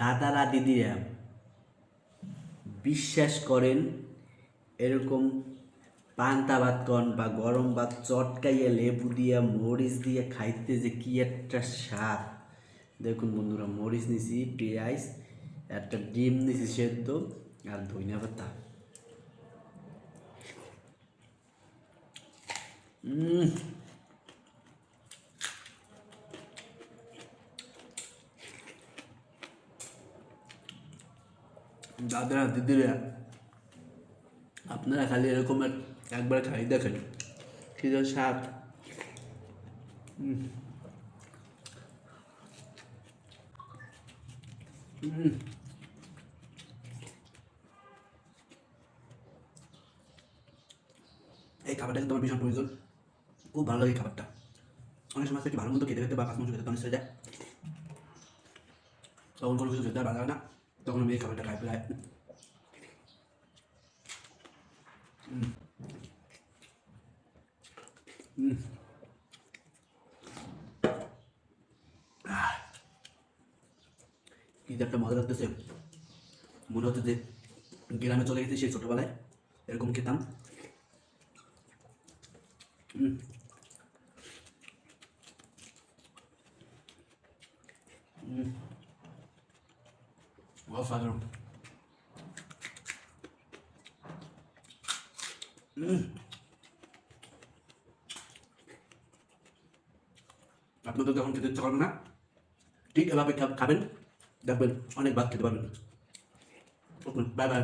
দাদারা দিদিরা বিশ্বাস করেন, এরকম পান্তা ভাত কন বা গরম ভাত চটকাইয়া লেবু দিয়া মরিচ দিয়ে খাইতে যে কি একটা স্বাদ। দেখুন বন্ধুরা, মরিচ নিছি, পেঁয়াজ, একটা ডিম নিছি সেদ্ধ, আর ধনিয়া পাতা। দাদারা দিদিরা, আপনারা খালি এরকম একবার খাই দেখেন কি যে স্বাদ। এই খাবারটা কিন্তু আমার ভীষণ প্রয়োজন, খুব ভালো লাগে খাবারটা। অনেক সময় একটু ভালো মতো খেতে খেতে বা মাছ মাংস খেতে অনেক যায়, তখন কোনো কিছু খেতে আর ভালো লাগে না, তখন আমি এই খাবারটা খাই প্রায়। কি যে একটা মজা লাগতেছে, মনে হচ্ছে যে গ্রামে চলে গেছি সেই ছোটবেলায়, এরকম খেতাম। অসাধারণ। আপনাদের যখন খেতে ইচ্ছা করবে না, ঠিক এভাবে খাবেন, দেখবেন অনেক ভাত খেতে পারবেন। Bye bye.